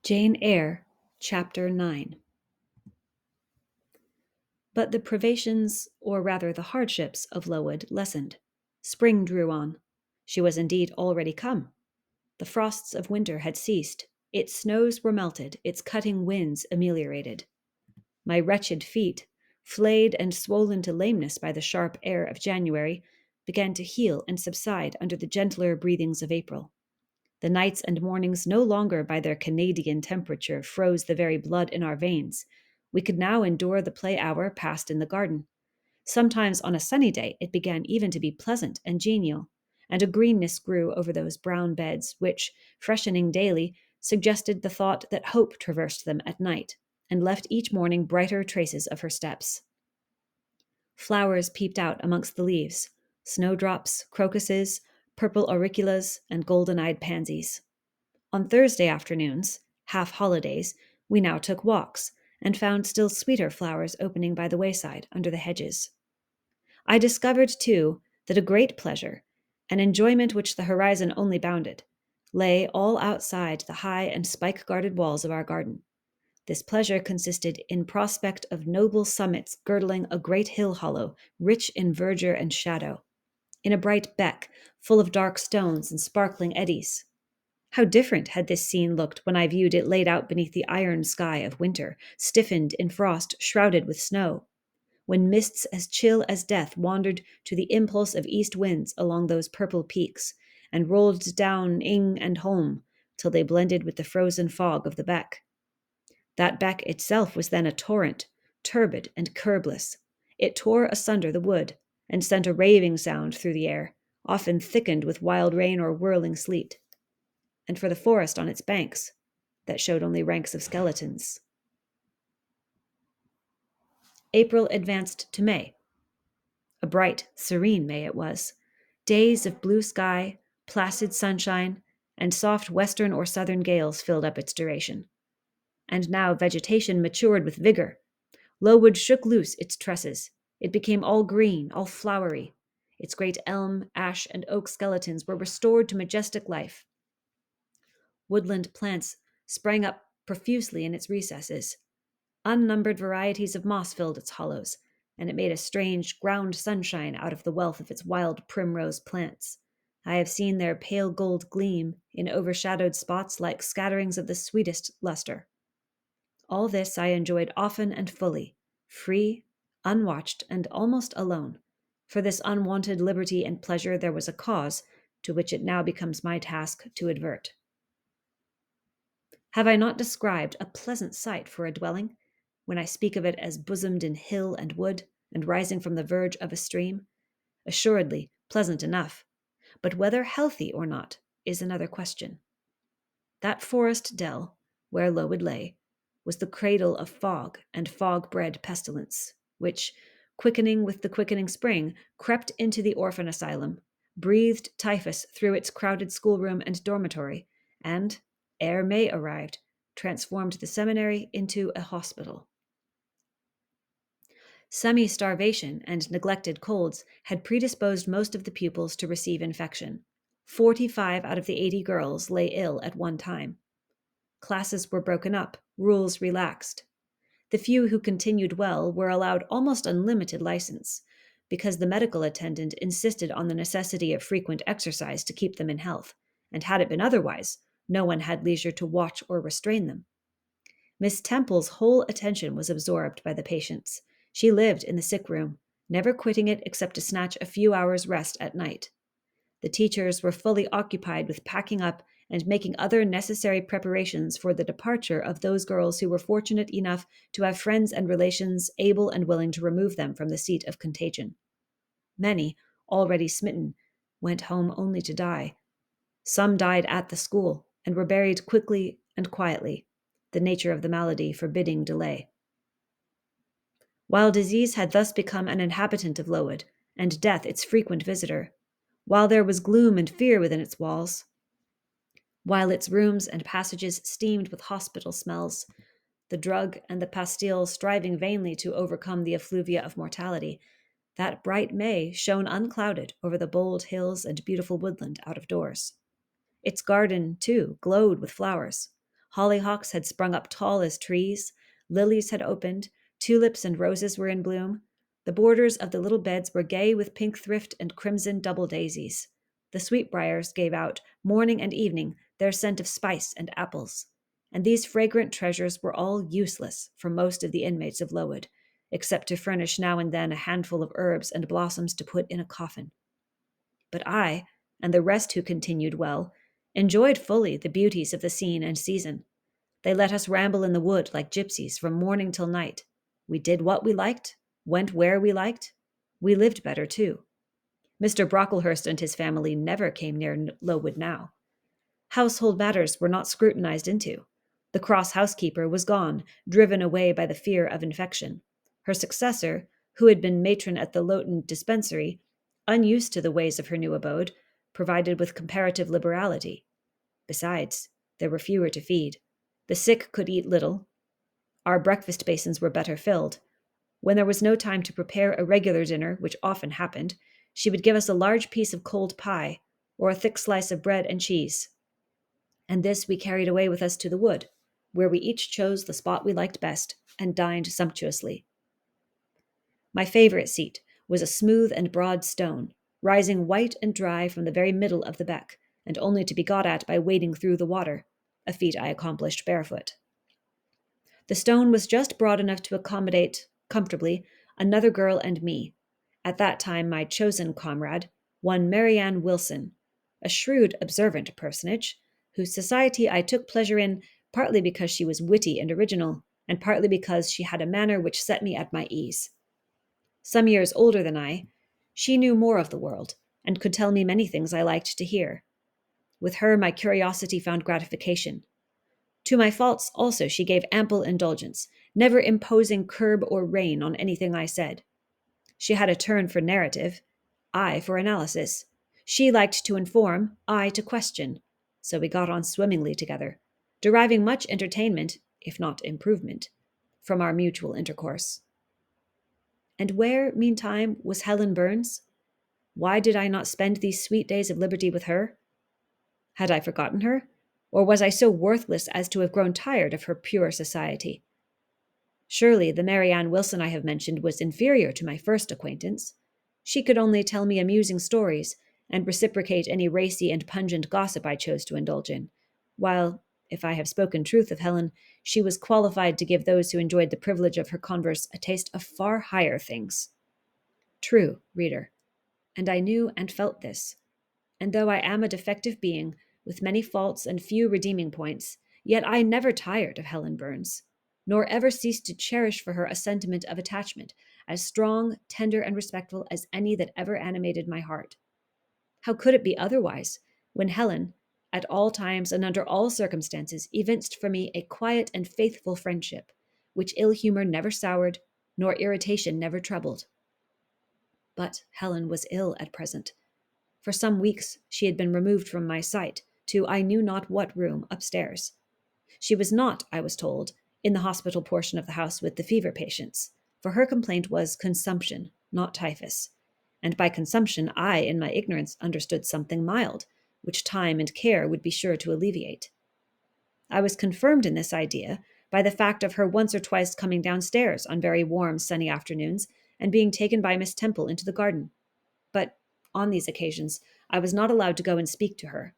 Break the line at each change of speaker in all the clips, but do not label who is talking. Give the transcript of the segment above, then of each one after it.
Jane Eyre, Chapter 9. But the privations, or rather the hardships, of Lowood lessened. Spring drew on. She was indeed already come. The frosts of winter had ceased. Its snows were melted, its cutting winds ameliorated. My wretched feet, flayed and swollen to lameness by the sharp air of January, began to heal and subside under the gentler breathings of April. The nights and mornings no longer by their Canadian temperature froze the very blood in our veins. We could now endure the play hour passed in the garden. Sometimes on a sunny day it began even to be pleasant and genial, and a greenness grew over those brown beds which, freshening daily, suggested the thought that hope traversed them at night, and left each morning brighter traces of her steps. Flowers peeped out amongst the leaves, snowdrops, crocuses, purple auriculas, and golden-eyed pansies. On Thursday afternoons, half holidays, we now took walks, and found still sweeter flowers opening by the wayside under the hedges. I discovered, too, that a great pleasure, an enjoyment which the horizon only bounded, lay all outside the high and spike-guarded walls of our garden. This pleasure consisted in prospect of noble summits girdling a great hill hollow, rich in verdure and shadow, in a bright beck, full of dark stones and sparkling eddies. How different had this scene looked when I viewed it laid out beneath the iron sky of winter, stiffened in frost, shrouded with snow, when mists as chill as death wandered to the impulse of east winds along those purple peaks, and rolled down Ing and Holm, till they blended with the frozen fog of the beck. That beck itself was then a torrent, turbid and curbless. It tore asunder the wood, and sent a raving sound through the air, often thickened with wild rain or whirling sleet. And for the forest on its banks, that showed only ranks of skeletons. April advanced to May. A bright, serene May it was. Days of blue sky, placid sunshine, and soft western or southern gales filled up its duration. And now vegetation matured with vigor. Lowood shook loose its tresses. It became all green, all flowery. Its great elm, ash, and oak skeletons were restored to majestic life. Woodland plants sprang up profusely in its recesses. Unnumbered varieties of moss filled its hollows, and it made a strange ground sunshine out of the wealth of its wild primrose plants. I have seen their pale gold gleam in overshadowed spots like scatterings of the sweetest luster. All this I enjoyed often and fully, free, unwatched, and almost alone. For this unwonted liberty and pleasure there was a cause, to which it now becomes my task to advert. Have I not described a pleasant sight for a dwelling, when I speak of it as bosomed in hill and wood, and rising from the verge of a stream? Assuredly, pleasant enough, but whether healthy or not is another question. That forest dell, where Lowood lay, was the cradle of fog and fog-bred pestilence, which, quickening with the quickening spring, crept into the orphan asylum, breathed typhus through its crowded schoolroom and dormitory, and, ere May arrived, transformed the seminary into a hospital. Semi-starvation and neglected colds had predisposed most of the pupils to receive infection. 45 out of the 80 girls lay ill at one time. Classes were broken up, rules relaxed. The few who continued well were allowed almost unlimited license, because the medical attendant insisted on the necessity of frequent exercise to keep them in health, and had it been otherwise, no one had leisure to watch or restrain them. Miss Temple's whole attention was absorbed by the patients. She lived in the sick room, never quitting it except to snatch a few hours' rest at night. The teachers were fully occupied with packing up and making other necessary preparations for the departure of those girls who were fortunate enough to have friends and relations able and willing to remove them from the seat of contagion. Many, already smitten, went home only to die. Some died at the school and were buried quickly and quietly, the nature of the malady forbidding delay. While disease had thus become an inhabitant of Lowood, and death its frequent visitor, while there was gloom and fear within its walls, while its rooms and passages steamed with hospital smells, the drug and the pastille striving vainly to overcome the effluvia of mortality, that bright May shone unclouded over the bold hills and beautiful woodland out of doors. Its garden, too, glowed with flowers. Hollyhocks had sprung up tall as trees, lilies had opened, tulips and roses were in bloom. The borders of the little beds were gay with pink thrift and crimson double daisies. The sweetbriars gave out, morning and evening, their scent of spice and apples. And these fragrant treasures were all useless for most of the inmates of Lowood, except to furnish now and then a handful of herbs and blossoms to put in a coffin. But I, and the rest who continued well, enjoyed fully the beauties of the scene and season. They let us ramble in the wood like gypsies from morning till night. We did what we liked, went where we liked. We lived better, too. Mr. Brocklehurst and his family never came near Lowood now. Household matters were not scrutinized into. The cross housekeeper was gone, driven away by the fear of infection. Her successor, who had been matron at the Loughton dispensary, unused to the ways of her new abode, provided with comparative liberality. Besides, there were fewer to feed. The sick could eat little. Our breakfast basins were better filled. When there was no time to prepare a regular dinner, which often happened, she would give us a large piece of cold pie, or a thick slice of bread and cheese. And this we carried away with us to the wood, where we each chose the spot we liked best, and dined sumptuously. My favorite seat was a smooth and broad stone, rising white and dry from the very middle of the beck, and only to be got at by wading through the water, a feat I accomplished barefoot. The stone was just broad enough to accommodate, comfortably, another girl and me, at that time my chosen comrade, one Marianne Wilson, a shrewd, observant personage, whose society I took pleasure in partly because she was witty and original, and partly because she had a manner which set me at my ease. Some years older than I, she knew more of the world, and could tell me many things I liked to hear. With her my curiosity found gratification. To my faults also she gave ample indulgence, never imposing curb or rein on anything I said. She had a turn for narrative, I for analysis. She liked to inform, I to question. So we got on swimmingly together, deriving much entertainment, if not improvement, from our mutual intercourse. And where, meantime, was Helen Burns? Why did I not spend these sweet days of liberty with her? Had I forgotten her? Or was I so worthless as to have grown tired of her pure society? Surely the Marianne Wilson I have mentioned was inferior to my first acquaintance. She could only tell me amusing stories, and reciprocate any racy and pungent gossip I chose to indulge in, while, if I have spoken truth of Helen, she was qualified to give those who enjoyed the privilege of her converse a taste of far higher things. True, reader, and I knew and felt this, and though I am a defective being, with many faults and few redeeming points, yet I never tired of Helen Burns, nor ever ceased to cherish for her a sentiment of attachment, as strong, tender, and respectful as any that ever animated my heart. How could it be otherwise, when Helen, at all times and under all circumstances, evinced for me a quiet and faithful friendship, which ill humor never soured, nor irritation never troubled? But Helen was ill at present. For some weeks she had been removed from my sight to I knew not what room upstairs. She was not, I was told, in the hospital portion of the house with the fever patients, for her complaint was consumption, not typhus, and by consumption I, in my ignorance, understood something mild, which time and care would be sure to alleviate. I was confirmed in this idea by the fact of her once or twice coming downstairs on very warm, sunny afternoons and being taken by Miss Temple into the garden. But on these occasions I was not allowed to go and speak to her.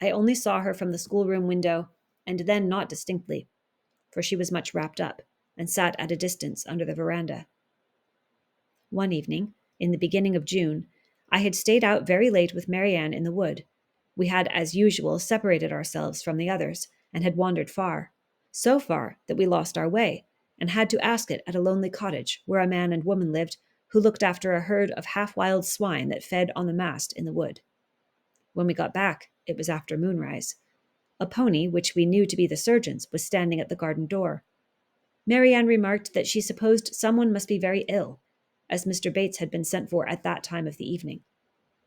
I only saw her from the schoolroom window, and then not distinctly, for she was much wrapped up, and sat at a distance under the veranda. One evening, in the beginning of June, I had stayed out very late with Marianne in the wood. We had, as usual, separated ourselves from the others, and had wandered far, so far that we lost our way, and had to ask it at a lonely cottage where a man and woman lived who looked after a herd of half-wild swine that fed on the mast in the wood. When we got back, it was after moonrise. A pony, which we knew to be the surgeon's, was standing at the garden door. Marianne remarked that she supposed someone must be very ill, as Mr. Bates had been sent for at that time of the evening.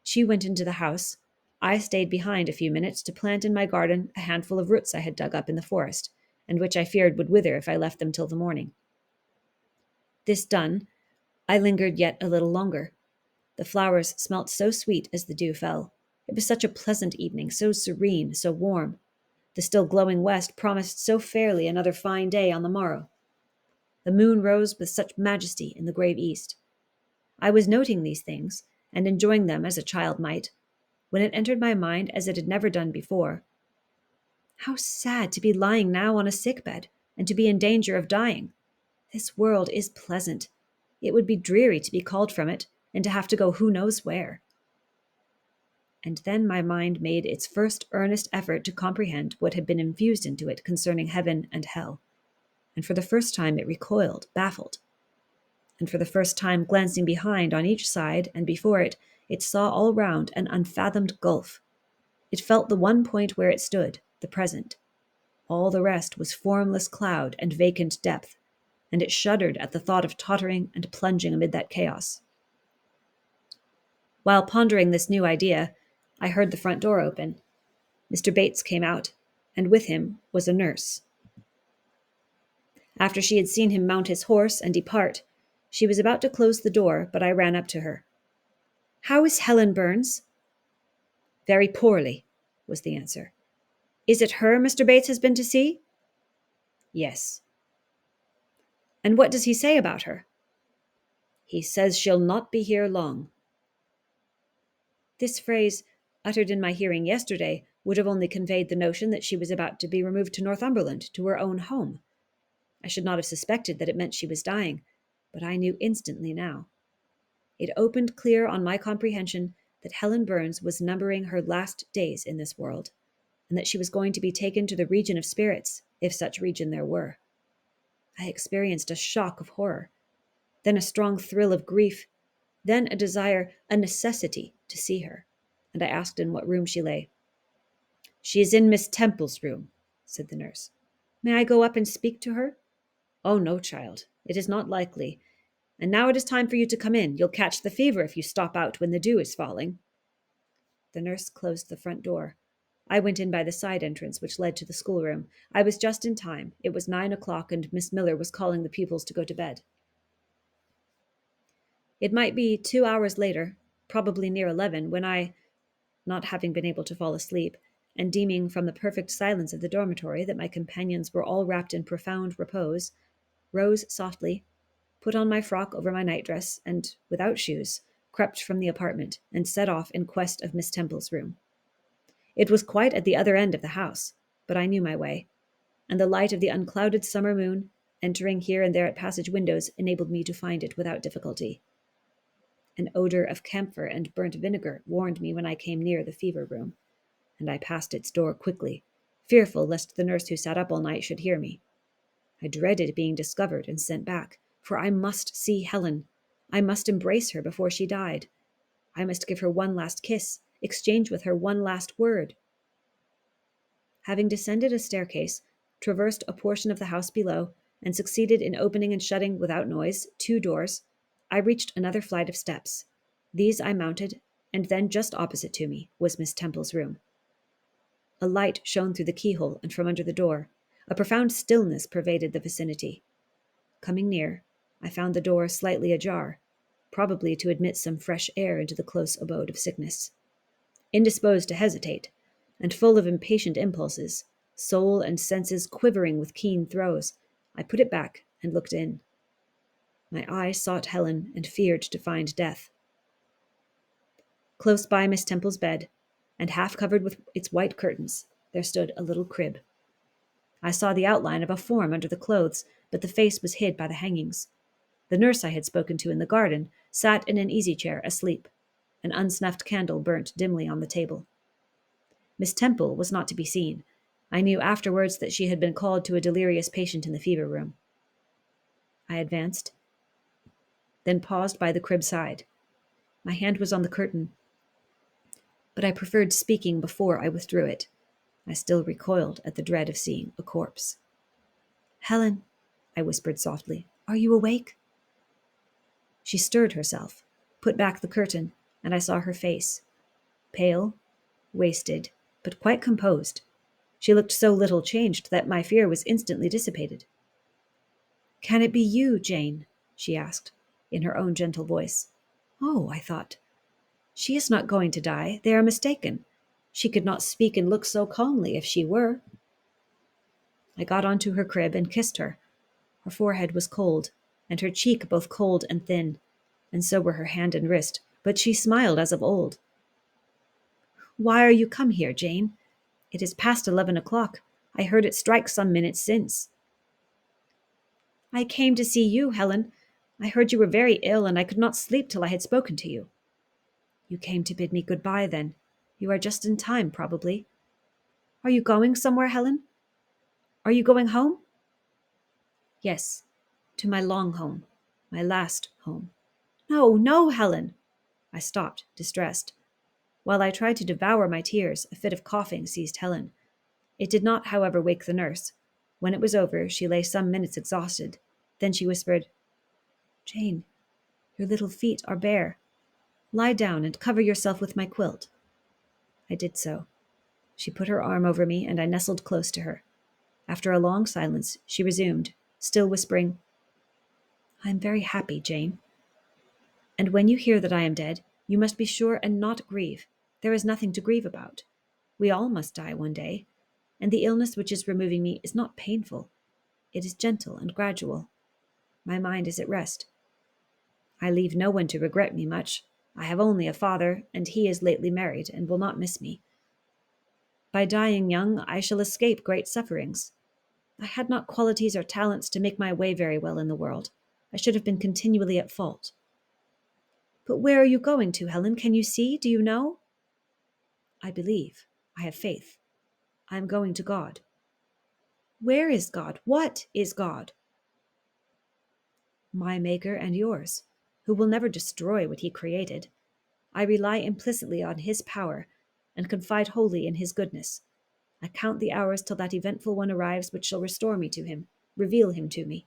She went into the house. I stayed behind a few minutes to plant in my garden a handful of roots I had dug up in the forest, and which I feared would wither if I left them till the morning. This done, I lingered yet a little longer. The flowers smelt so sweet as the dew fell. It was such a pleasant evening, so serene, so warm. The still glowing west promised so fairly another fine day on the morrow. The moon rose with such majesty in the grave east. I was noting these things, and enjoying them as a child might, when it entered my mind as it had never done before. How sad to be lying now on a sick-bed, and to be in danger of dying. This world is pleasant. It would be dreary to be called from it, and to have to go who knows where. And then my mind made its first earnest effort to comprehend what had been infused into it concerning heaven and hell. And for the first time it recoiled, baffled. And for the first time, glancing behind on each side and before it, it saw all round an unfathomed gulf. It felt the one point where it stood, the present. All the rest was formless cloud and vacant depth, and it shuddered at the thought of tottering and plunging amid that chaos. While pondering this new idea, I heard the front door open. Mr. Bates came out, and with him was a nurse. After she had seen him mount his horse and depart, she was about to close the door, but I ran up to her. "How is Helen Burns?" "Very poorly," was the answer. "Is it her Mr. Bates has been to see?" "Yes." "And what does he say about her?" "He says she'll not be here long." This phrase, uttered in my hearing yesterday, would have only conveyed the notion that she was about to be removed to Northumberland, to her own home. I should not have suspected that it meant she was dying, but I knew instantly now. It opened clear on my comprehension that Helen Burns was numbering her last days in this world, and that she was going to be taken to the region of spirits, if such region there were. I experienced a shock of horror, then a strong thrill of grief, then a desire, a necessity, to see her, and I asked in what room she lay. "She is in Miss Temple's room," said the nurse. "May I go up and speak to her?" "Oh, no, child. It is not likely. And now it is time for you to come in. You'll catch the fever if you stop out when the dew is falling." The nurse closed the front door. I went in by the side entrance which led to the schoolroom. I was just in time. It was 9 o'clock, and Miss Miller was calling the pupils to go to bed. It might be 2 hours later, probably near 11, when I, not having been able to fall asleep, and deeming from the perfect silence of the dormitory that my companions were all wrapped in profound repose, rose softly, put on my frock over my nightdress, and, without shoes, crept from the apartment and set off in quest of Miss Temple's room. It was quite at the other end of the house, but I knew my way, and the light of the unclouded summer moon, entering here and there at passage windows, enabled me to find it without difficulty. An odor of camphor and burnt vinegar warned me when I came near the fever room, and I passed its door quickly, fearful lest the nurse who sat up all night should hear me. I dreaded being discovered and sent back, for I must see Helen. I must embrace her before she died. I must give her one last kiss, exchange with her one last word. Having descended a staircase, traversed a portion of the house below, and succeeded in opening and shutting without noise 2 doors, I reached another flight of steps. These I mounted, and then just opposite to me was Miss Temple's room. A light shone through the keyhole and from under the door. A profound stillness pervaded the vicinity. Coming near, I found the door slightly ajar, probably to admit some fresh air into the close abode of sickness. Indisposed to hesitate, and full of impatient impulses, soul and senses quivering with keen throes, I put it back and looked in. My eye sought Helen and feared to find death. Close by Miss Temple's bed, and half covered with its white curtains, there stood a little crib. I saw the outline of a form under the clothes, but the face was hid by the hangings. The nurse I had spoken to in the garden sat in an easy-chair asleep. An unsnuffed candle burnt dimly on the table. Miss Temple was not to be seen. I knew afterwards that she had been called to a delirious patient in the fever room. I advanced, then paused by the crib side. My hand was on the curtain, but I preferred speaking before I withdrew it. I still recoiled at the dread of seeing a corpse. "Helen," I whispered softly, "are you awake?" She stirred herself, put back the curtain, and I saw her face. Pale, wasted, but quite composed. She looked so little changed that my fear was instantly dissipated. "Can it be you, Jane?" she asked, in her own gentle voice. "Oh," I thought, "she is not going to die. They are mistaken. She could not speak and look so calmly if she were." I got onto her crib and kissed her. Her forehead was cold, and her cheek both cold and thin, and so were her hand and wrist, but she smiled as of old. "Why are you come here, Jane? It is past 11 o'clock. I heard it strike some minutes since." "I came to see you, Helen. I heard you were very ill, and I could not sleep till I had spoken to you." "You came to bid me good-bye, then. You are just in time, probably. Are you going somewhere, Helen? Are you going home?" "Yes, to my long home, my last home." "No, no, Helen!" I stopped, distressed. While I tried to devour my tears, a fit of coughing seized Helen. It did not, however, wake the nurse. When it was over, she lay some minutes exhausted. Then she whispered, "Jane, your little feet are bare. Lie down and cover yourself with my quilt." I did so. She put her arm over me, and I nestled close to her. After a long silence, she resumed, still whispering, "I am very happy, Jane. And when you hear that I am dead, you must be sure and not grieve. There is nothing to grieve about. We all must die one day, and the illness which is removing me is not painful. It is gentle and gradual. My mind is at rest. I leave no one to regret me much. I have only a father, and he is lately married, and will not miss me. By dying young, I shall escape great sufferings. I had not qualities or talents to make my way very well in the world. I should have been continually at fault." "But where are you going to, Helen? Can you see? Do you know?" "I believe. I have faith. I am going to God." "Where is God? What is God?" "My Maker and yours, who will never destroy what he created. I rely implicitly on his power, and confide wholly in his goodness. I count the hours till that eventful one arrives which shall restore me to him, reveal him to me."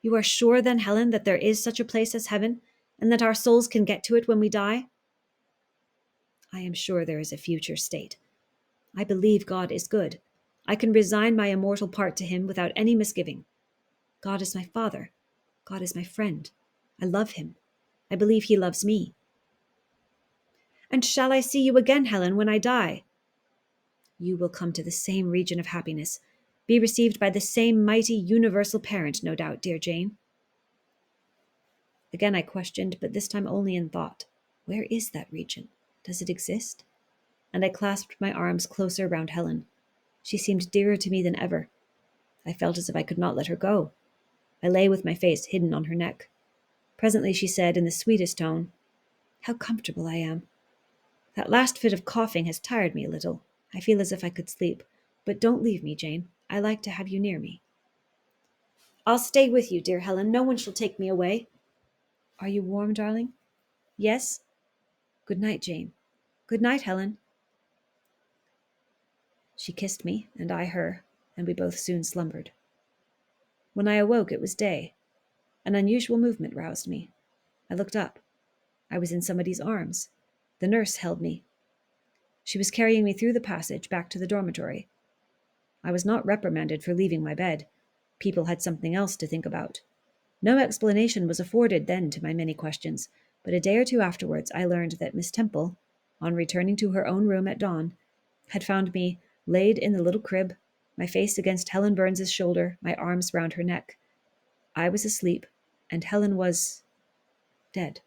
"You are sure, then, Helen, that there is such a place as heaven, and that our souls can get to it when we die?" "I am sure there is a future state. I believe God is good. I can resign my immortal part to him without any misgiving. God is my Father. God is my friend. I love him. I believe he loves me." "And shall I see you again, Helen, when I die?" "You will come to the same region of happiness, be received by the same mighty universal parent, no doubt, dear Jane." Again I questioned, but this time only in thought. Where is that region? Does it exist? And I clasped my arms closer round Helen. She seemed dearer to me than ever. I felt as if I could not let her go. I lay with my face hidden on her neck. Presently she said, in the sweetest tone, "How comfortable I am. That last fit of coughing has tired me a little. I feel as if I could sleep. But don't leave me, Jane. I like to have you near me." "I'll stay with you, dear Helen. No one shall take me away." "Are you warm, darling?" "Yes." "Good night, Jane." "Good night, Helen." She kissed me, and I her, and we both soon slumbered. When I awoke, it was day. An unusual movement roused me. I looked up. I was in somebody's arms. The nurse held me. She was carrying me through the passage back to the dormitory. I was not reprimanded for leaving my bed. People had something else to think about. No explanation was afforded then to my many questions, but a day or two afterwards I learned that Miss Temple, on returning to her own room at dawn, had found me laid in the little crib, my face against Helen Burns's shoulder, my arms round her neck. I was asleep, and Helen was dead.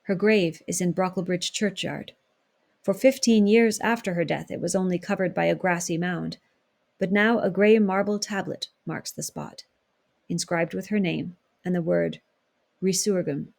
Her grave is in Brocklebridge churchyard. For 15 years after her death it was only covered by a grassy mound, but now a grey marble tablet marks the spot, inscribed with her name and the word Resurgam